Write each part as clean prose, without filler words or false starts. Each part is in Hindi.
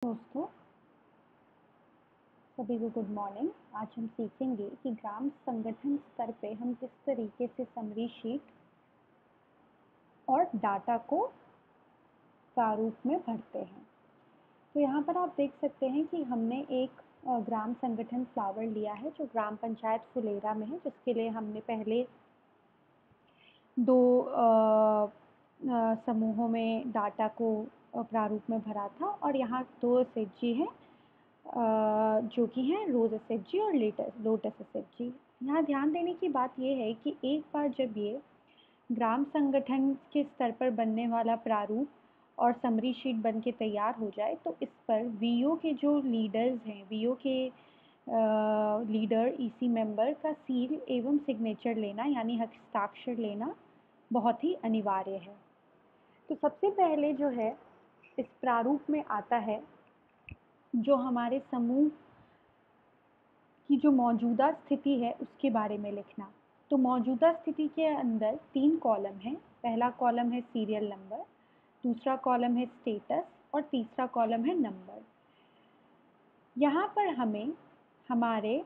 दोस्तों सभी को गुड मॉर्निंग। आज हम सीखेंगे कि ग्राम संगठन स्तर पे हम किस तरीके से समरी शीट और डाटा को प्रारूप में भरते हैं। तो यहाँ पर आप देख सकते हैं कि हमने एक ग्राम संगठन फ्लावर लिया है जो ग्राम पंचायत फुलेरा में है, जिसके लिए हमने पहले दो समूहों में डाटा को प्रारूप में भरा था और यहाँ दो एसएचजी हैं जो कि हैं रोज एसएचजी और लोटस एसएचजी। यहाँ ध्यान देने की बात यह है कि एक बार जब ये ग्राम संगठन के स्तर पर बनने वाला प्रारूप और समरी शीट बन के तैयार हो जाए तो इस पर वीओ के जो लीडर्स हैं, वीओ के लीडर ईसी मेंबर का सील एवं सिग्नेचर लेना यानी हस्ताक्षर लेना बहुत ही अनिवार्य है। तो सबसे पहले जो है इस प्रारूप में आता है जो हमारे समूह की जो मौजूदा स्थिति है उसके बारे में लिखना। तो मौजूदा स्थिति के अंदर 3 कॉलम हैं। पहला कॉलम है सीरियल नंबर, दूसरा कॉलम है स्टेटस और तीसरा कॉलम है नंबर। यहाँ पर हमें हमारे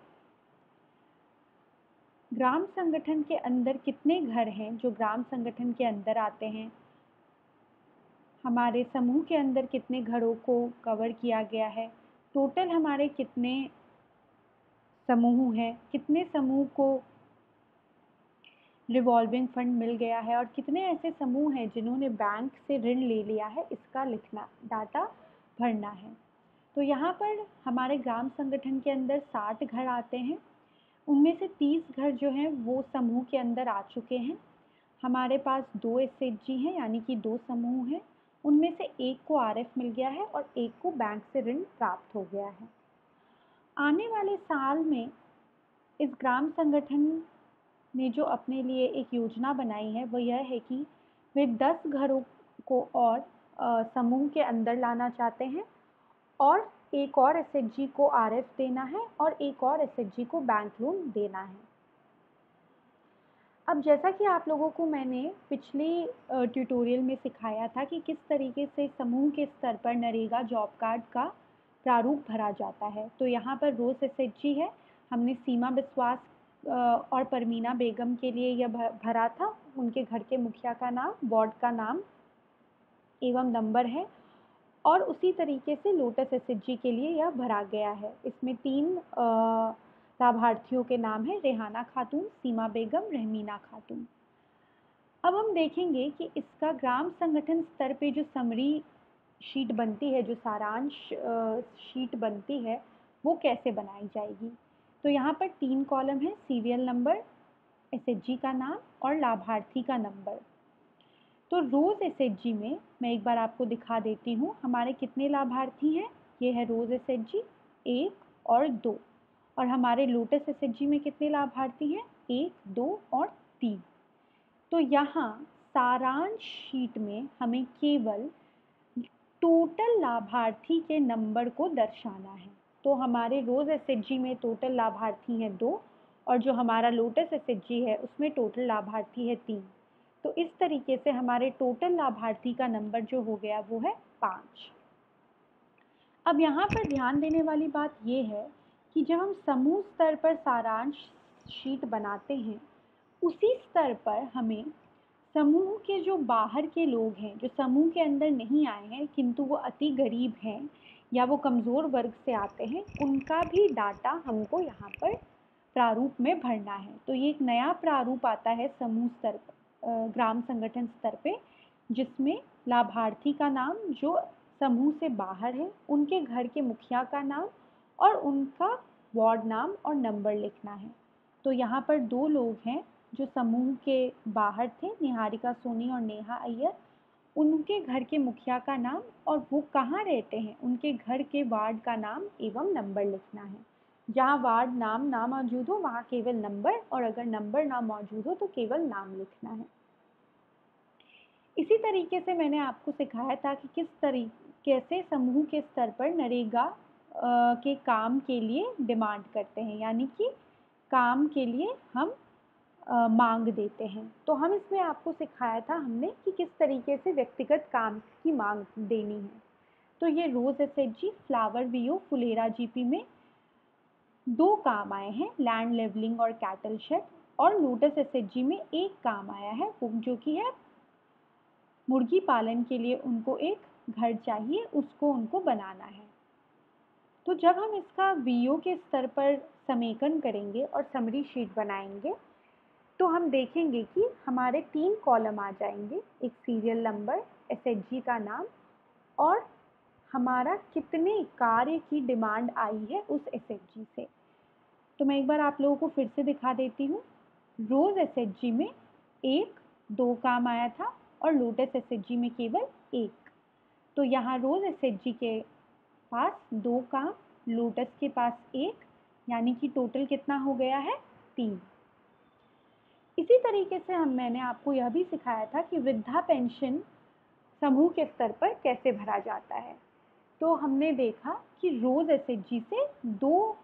ग्राम संगठन के अंदर कितने घर हैं जो ग्राम संगठन के अंदर आते हैं, हमारे समूह के अंदर कितने घरों को कवर किया गया है, टोटल हमारे कितने समूह हैं, कितने समूह को रिवॉल्विंग फंड मिल गया है और कितने ऐसे समूह हैं जिन्होंने बैंक से ऋण ले लिया है, इसका लिखना, डाटा भरना है। तो यहाँ पर हमारे ग्राम संगठन के अंदर 60 घर आते हैं, उनमें से 30 घर जो हैं वो समूह के अंदर आ चुके हैं। हमारे पास 2 एसएचजी हैं यानी कि 2 समूह हैं, उनमें से एक को आरएफ मिल गया है और एक को बैंक से ऋण प्राप्त हो गया है। आने वाले साल में इस ग्राम संगठन ने जो अपने लिए एक योजना बनाई है वो यह है कि वे 10 घरों को और समूह के अंदर लाना चाहते हैं और एक और एसएचजी को आरएफ देना है और एक और एसएचजी को बैंक लोन देना है। अब जैसा कि आप लोगों को मैंने पिछले ट्यूटोरियल में सिखाया था कि किस तरीके से समूह के स्तर पर नरेगा जॉब कार्ड का प्रारूप भरा जाता है, तो यहाँ पर रोज एसएचजी है। हमने सीमा विश्वास और परमीना बेगम के लिए यह भरा था, उनके घर के मुखिया का नाम, वार्ड का नाम एवं नंबर है। और उसी तरीके से लोटस एसएचजी के लिए यह भरा गया है। इसमें 3 लाभार्थियों के नाम है, रेहाना खातून, सीमा बेगम, रहमीना खातून। अब हम देखेंगे कि इसका ग्राम संगठन स्तर पे जो समरी शीट बनती है, जो सारांश शीट बनती है, वो कैसे बनाई जाएगी। तो यहाँ पर 3 कॉलम है, सीरियल नंबर, एसएचजी का नाम और लाभार्थी का नंबर। तो रोज एसएचजी में मैं एक बार आपको दिखा देती हूँ हमारे कितने लाभार्थी हैं। ये है रोज एसएचजी 1 और 2, और हमारे लोटस एसएचजी में कितने लाभार्थी हैं, 1, 2 और 3। तो यहाँ सारांश शीट में हमें केवल टोटल लाभार्थी के नंबर को दर्शाना है। तो हमारे रोज एसएचजी में टोटल लाभार्थी हैं 2 और जो हमारा लोटस एसएचजी है उसमें टोटल लाभार्थी है 3। तो इस तरीके से हमारे टोटल लाभार्थी का नंबर जो हो गया वो है 5। अब यहाँ पर ध्यान देने वाली बात ये है कि जब हम समूह स्तर पर सारांश शीट बनाते हैं, उसी स्तर पर हमें समूह के जो बाहर के लोग हैं, जो समूह के अंदर नहीं आए हैं किंतु वो अति गरीब हैं या वो कमज़ोर वर्ग से आते हैं, उनका भी डाटा हमको यहाँ पर प्रारूप में भरना है। तो ये एक नया प्रारूप आता है समूह स्तर पर, ग्राम संगठन स्तर पे, जिसमें लाभार्थी का नाम जो समूह से बाहर है, उनके घर के मुखिया का नाम और उनका वार्ड नाम और नंबर लिखना है। तो यहाँ पर 2 लोग हैं जो समूह के बाहर थे, निहारिका सोनी और नेहा अय्यर, उनके घर के मुखिया का नाम और वो कहाँ रहते हैं, उनके घर के वार्ड का नाम एवं नंबर लिखना है। जहाँ वार्ड नाम ना मौजूद हो वहाँ केवल नंबर, और अगर नंबर ना मौजूद हो तो केवल नाम लिखना है। इसी तरीके से मैंने आपको सिखाया था कि किस तरीके से समूह के स्तर पर नरेगा के काम के लिए डिमांड करते हैं, यानी कि काम के लिए हम मांग देते हैं। तो हम इसमें आपको सिखाया था हमने कि किस तरीके से व्यक्तिगत काम की मांग देनी है। तो ये rose SHG, flower VO, Phulera GP में 2 काम आए हैं, लैंड लेवलिंग और कैटल शेड, और लोटस एसएचजी में 1 काम आया है, जो कि है मुर्गी पालन के लिए उनको एक घर चाहिए, उसको उनको बनाना है। तो जब हम इसका वीओ के स्तर पर समेकन करेंगे और समरी शीट बनाएंगे तो हम देखेंगे कि हमारे 3 कॉलम आ जाएंगे, एक सीरियल नंबर, एसएचजी का नाम और हमारा कितने कार्य की डिमांड आई है उस एसएचजी से। तो मैं एक बार आप लोगों को फिर से दिखा देती हूँ। रोज एसएचजी में 1-2 काम आया था और लोटस एसएचजी में केवल 1। तो यहाँ रोज एसएचजी के पास 2 काम, लोटस के पास 1, यानी कि टोटल कितना हो गया है, 3। इसी तरीके से मैंने आपको यह भी सिखाया था कि वृद्धा पेंशन समूह के स्तर पर कैसे भरा जाता है। तो हमने देखा कि रोज एसएचजी से 2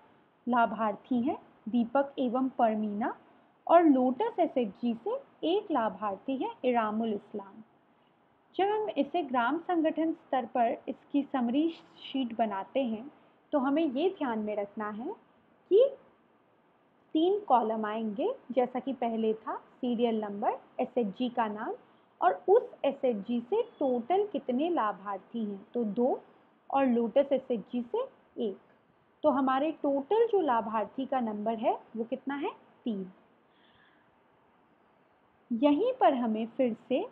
लाभार्थी हैं, दीपक एवं परमीना, और लोटस एसएचजी से 1 लाभार्थी है, इरामुल इस्लाम। जब हम इसे ग्राम संगठन स्तर पर इसकी समरी शीट बनाते हैं तो हमें ये ध्यान में रखना है कि 3 कॉलम आएंगे, जैसा कि पहले था, सीरियल नंबर, एसएचजी का नाम और उस एसएचजी से टोटल कितने लाभार्थी हैं, तो 2, और लोटस एसएचजी से 1। तो हमारे टोटल जो लाभार्थी का नंबर है वो कितना है, 3। यहीं पर हमें फिर से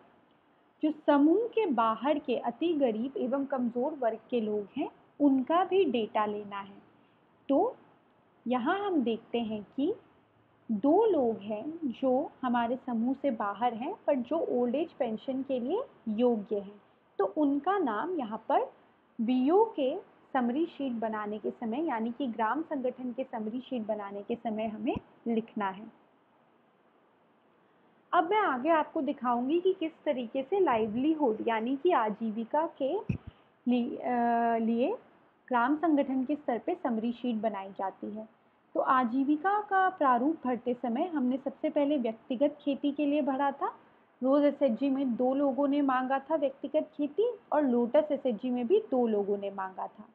जो समूह के बाहर के अति गरीब एवं कमज़ोर वर्ग के लोग हैं उनका भी डेटा लेना है। तो यहाँ हम देखते हैं कि 2 लोग हैं जो हमारे समूह से बाहर हैं पर जो ओल्ड एज पेंशन के लिए योग्य हैं, तो उनका नाम यहाँ पर वीओ के समरी शीट बनाने के समय, यानी कि ग्राम संगठन के समरी शीट बनाने के समय हमें लिखना है। अब मैं आगे आपको दिखाऊंगी कि किस तरीके से लाइवलीहुड यानी कि आजीविका के लिए ग्राम संगठन के स्तर पे समरी शीट बनाई जाती है। तो आजीविका का प्रारूप भरते समय हमने सबसे पहले व्यक्तिगत खेती के लिए भरा था। रोज एसएचजी में 2 लोगों ने मांगा था व्यक्तिगत खेती और लोटस एसएचजी में भी 2 लोगों ने मांगा था।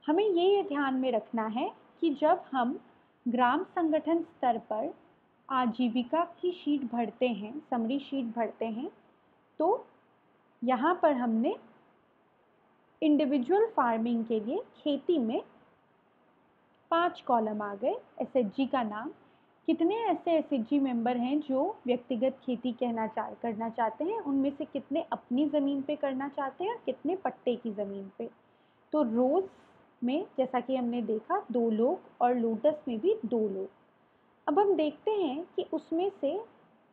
हमें ये ध्यान में रखना है कि जब हम ग्राम संगठन स्तर पर आजीविका की शीट भरते हैं, समरी शीट भरते हैं, तो यहाँ पर हमने इंडिविजुअल फार्मिंग के लिए खेती में 5 कॉलम आ गए, एसएचजी का नाम, कितने ऐसे एसएचजी मेंबर हैं जो व्यक्तिगत खेती करना चाहते हैं, उनमें से कितने अपनी ज़मीन पे करना चाहते हैं और कितने पट्टे की ज़मीन पे। तो रोज में जैसा कि हमने देखा 2 लोग और लोटस में भी 2 लोग। अब हम देखते हैं कि उसमें से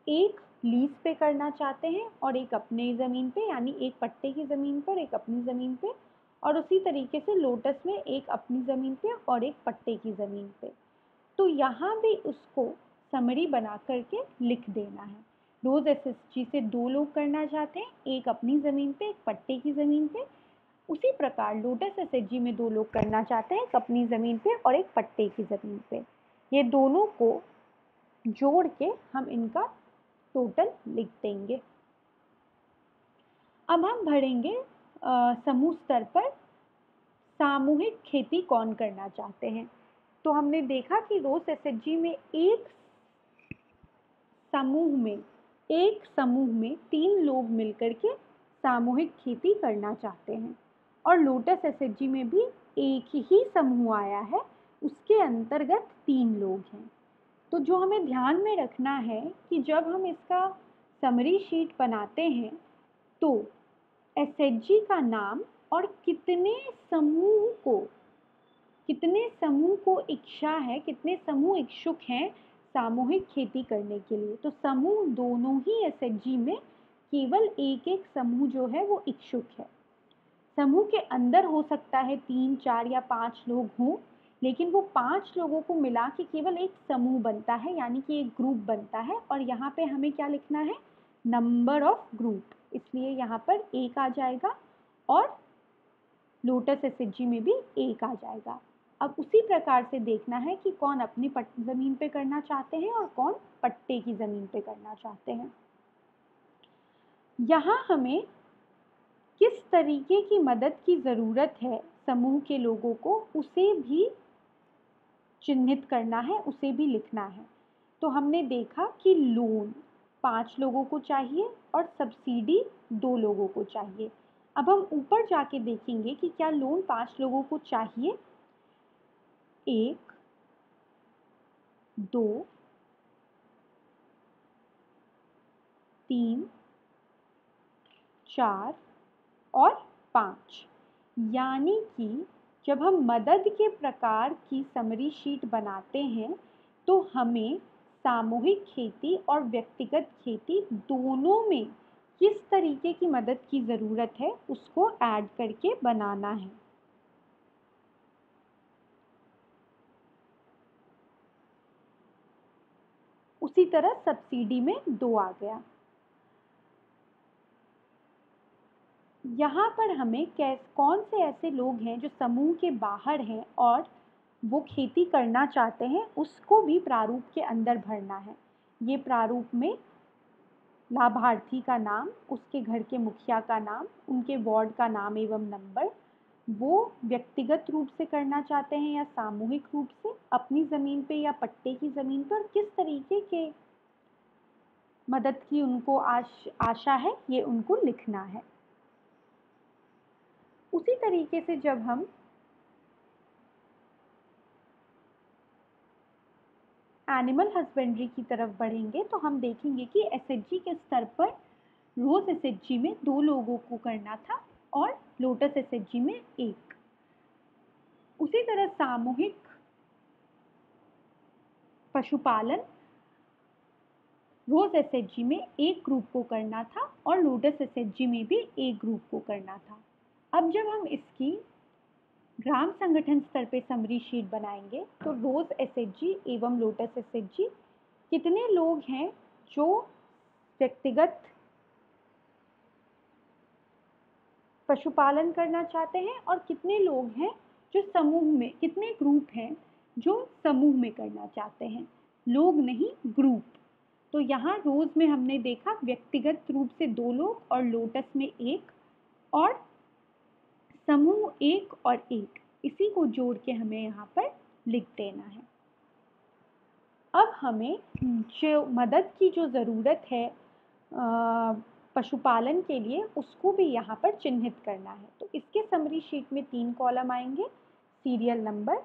एक लीज पे करना चाहते हैं और एक अपने ज़मीन पे, यानी एक पट्टे की ज़मीन पर, एक अपनी ज़मीन पे, और उसी तरीके से लोटस में एक अपनी ज़मीन पे और एक पट्टे की ज़मीन पे। तो यहाँ भी उसको समरी बना करके लिख देना है। रोज एसएचजी से 2 लोग करना चाहते हैं, एक अपनी ज़मीन पे, एक पट्टे की ज़मीन पे। उसी प्रकार लोटस एसएचजी में 2 लोग करना चाहते हैं, एक अपनी ज़मीन पे और एक पट्टे की ज़मीन पे। ये दोनों को जोड़ के हम इनका टोटल लिख देंगे। अब हम भरेंगे समूह स्तर पर सामूहिक खेती कौन करना चाहते हैं। तो हमने देखा कि रोज एसएचजी में एक समूह में 3 लोग मिलकर के सामूहिक खेती करना चाहते हैं, और लोटस एसएचजी में भी एक ही समूह आया है, उसके अंतर्गत 3 लोग हैं। तो जो हमें ध्यान में रखना है कि जब हम इसका समरी शीट बनाते हैं तो एसएचजी का नाम और कितने समूह को इच्छा है, कितने समूह इच्छुक हैं सामूहिक खेती करने के लिए। तो समूह दोनों ही एसएचजी में केवल एक समूह जो है वो इच्छुक है। समूह के अंदर हो सकता है 3, 4 या 5 लोग हों, लेकिन वो 5 लोगों को मिला के केवल एक समूह बनता है, यानी कि एक ग्रुप बनता है। और यहाँ पे हमें क्या लिखना है, नंबर ऑफ ग्रुप, इसलिए यहाँ पर 1 आ जाएगा और लोटस एसएचजी में भी 1 आ जाएगा। अब उसी प्रकार से देखना है कि कौन अपनी ज़मीन पे करना चाहते हैं और कौन पट्टे की ज़मीन पे करना चाहते हैं। यहाँ हमें किस तरीके की मदद की ज़रूरत है समूह के लोगों को, उसे भी चिन्हित करना है, उसे भी लिखना है। तो हमने देखा कि लोन 5 लोगों को चाहिए और सब्सिडी 2 लोगों को चाहिए। अब हम ऊपर जाके देखेंगे कि क्या लोन 5 लोगों को चाहिए। 1, 2, 3, 4 और 5। यानी कि जब हम मदद के प्रकार की समरी शीट बनाते हैं तो हमें सामूहिक खेती और व्यक्तिगत खेती दोनों में किस तरीके की मदद की ज़रूरत है उसको ऐड करके बनाना है। उसी तरह सब्सिडी में 2 आ गया। यहाँ पर हमें कौन से ऐसे लोग हैं जो समूह के बाहर हैं और वो खेती करना चाहते हैं, उसको भी प्रारूप के अंदर भरना है। ये प्रारूप में लाभार्थी का नाम, उसके घर के मुखिया का नाम, उनके वार्ड का नाम एवं नंबर, वो व्यक्तिगत रूप से करना चाहते हैं या सामूहिक रूप से, अपनी ज़मीन पे या पट्टे की ज़मीन पर, किस तरीके के मदद की उनको आशा है, ये उनको लिखना है। उसी तरीके से जब हम एनिमल हस्बेंड्री की तरफ बढ़ेंगे तो हम देखेंगे कि एसएचजी के स्तर पर रोज एसएचजी में 2 लोगों को करना था और लोटस एसएचजी में 1। उसी तरह सामूहिक पशुपालन रोज एसएचजी में 1 ग्रुप को करना था और लोटस एसएचजी में भी 1 ग्रुप को करना था। अब जब हम इसकी ग्राम संगठन स्तर पे समरी शीट बनाएंगे तो रोज एसएचजी एवं लोटस एसएचजी कितने लोग हैं जो व्यक्तिगत पशुपालन करना चाहते हैं और कितने लोग हैं जो समूह में, कितने ग्रुप हैं जो समूह में करना चाहते हैं, लोग नहीं ग्रुप। तो यहाँ रोज में हमने देखा व्यक्तिगत रूप से 2 लोग और लोटस में 1 और समूह 1 और 1, इसी को जोड़ के हमें यहाँ पर लिख देना है। अब हमें जो मदद की जो ज़रूरत है पशुपालन के लिए, उसको भी यहाँ पर चिन्हित करना है। तो इसके समरी शीट में 3 कॉलम आएंगे, सीरियल नंबर,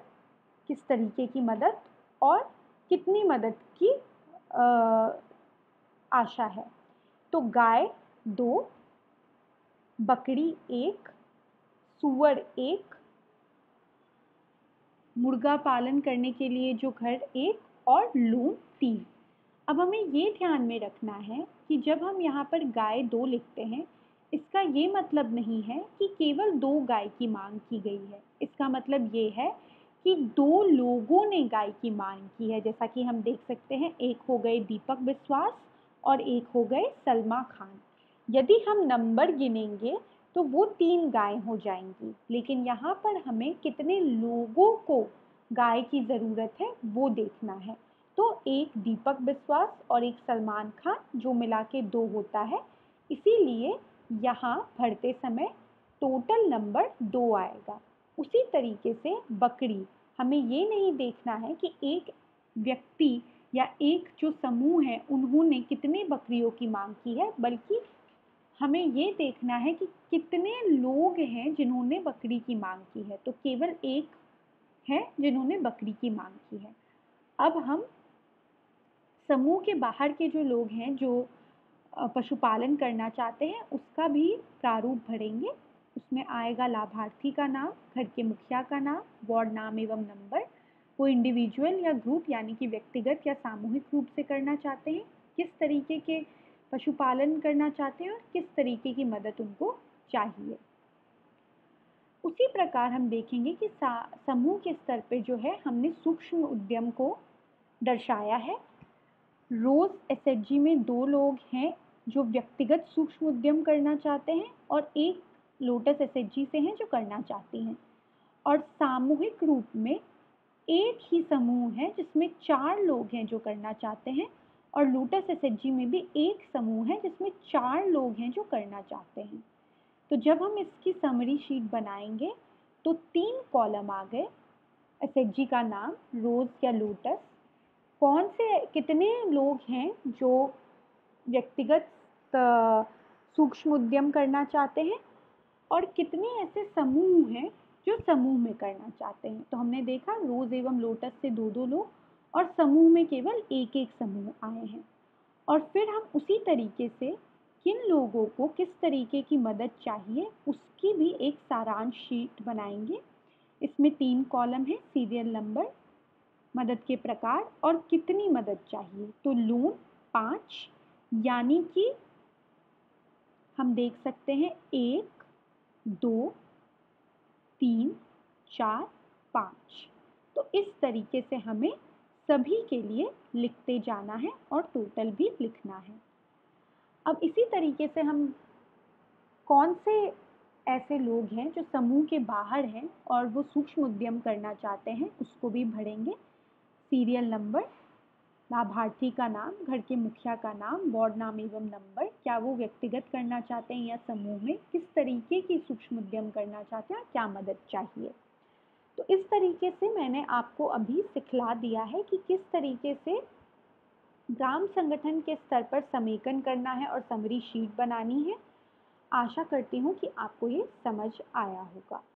किस तरीके की मदद और कितनी मदद की आशा है। तो गाय 2, बकरी 1, सूअर 1, मुर्गा पालन करने के लिए जो घर 1 और लोन 3। अब हमें ये ध्यान में रखना है कि जब हम यहाँ पर गाय 2 लिखते हैं, इसका ये मतलब नहीं है कि केवल 2 गाय की मांग की गई है। इसका मतलब ये है कि 2 लोगों ने गाय की मांग की है। जैसा कि हम देख सकते हैं, एक हो गए दीपक विश्वास और एक हो गए सलमा खान। यदि हम नंबर गिनेंगे तो वो 3 गाय हो जाएंगी, लेकिन यहाँ पर हमें कितने लोगों को गाय की ज़रूरत है वो देखना है। तो एक दीपक विश्वास और एक सलमान खान, जो मिला के 2 होता है, इसीलिए यहाँ भरते समय टोटल नंबर 2 आएगा। उसी तरीके से बकरी, हमें ये नहीं देखना है कि एक व्यक्ति या एक जो समूह है उन्होंने कितने बकरियों की मांग की है, बल्कि हमें ये देखना है कि कितने लोग हैं जिन्होंने बकरी की मांग की है। तो केवल 1 है जिन्होंने बकरी की मांग की है। अब हम समूह के बाहर के जो लोग हैं जो पशुपालन करना चाहते हैं, उसका भी प्रारूप भरेंगे। उसमें आएगा लाभार्थी का नाम, घर के मुखिया का नाम, वार्ड नाम एवं नंबर, वो इंडिविजुअल या ग्रुप यानी कि व्यक्तिगत या सामूहिक रूप से करना चाहते हैं, किस तरीके के पशुपालन करना चाहते हैं और किस तरीके की मदद उनको चाहिए। उसी प्रकार हम देखेंगे कि समूह के स्तर पे जो है हमने सूक्ष्म उद्यम को दर्शाया है। रोज एसएचजी में 2 लोग हैं जो व्यक्तिगत सूक्ष्म उद्यम करना चाहते हैं और एक लोटस एसएचजी से हैं जो करना चाहती हैं। और सामूहिक रूप में एक ही समूह है जिसमें 4 लोग हैं जो करना चाहते हैं और लोटस एसएचजी में भी एक समूह है जिसमें 4 लोग हैं जो करना चाहते हैं। तो जब हम इसकी समरी शीट बनाएंगे तो 3 कॉलम आ गए। एसएचजी का नाम, रोज या लोटस, कौन से कितने लोग हैं जो व्यक्तिगत सूक्ष्म उद्यम करना चाहते हैं और कितने ऐसे समूह हैं जो समूह में करना चाहते हैं। तो हमने देखा रोज एवं लोटस से 2-2 लोग और समूह में केवल एक एक समूह आए हैं। और फिर हम उसी तरीके से किन लोगों को किस तरीके की मदद चाहिए उसकी भी एक सारांश शीट बनाएंगे। इसमें 3 कॉलम है, सीरियल नंबर, मदद के प्रकार और कितनी मदद चाहिए। तो लोन 5, यानी कि हम देख सकते हैं 1, 2, 3, 4, 5। तो इस तरीके से हमें सभी के लिए लिखते जाना है और टोटल भी लिखना है। अब इसी तरीके से हम कौन से ऐसे लोग हैं जो समूह के बाहर हैं और वो सूक्ष्म उद्यम करना चाहते हैं उसको भी भरेंगे। सीरियल नंबर, लाभार्थी का नाम, घर के मुखिया का नाम, वार्ड नाम एवं नंबर, क्या वो व्यक्तिगत करना चाहते हैं या समूह में, किस तरीके की सूक्ष्म उद्यम करना चाहते हैं, क्या मदद चाहिए। तो इस तरीके से मैंने आपको अभी सिखला दिया है कि किस तरीके से ग्राम संगठन के स्तर पर समेकन करना है और समरी शीट बनानी है। आशा करती हूँ कि आपको ये समझ आया होगा।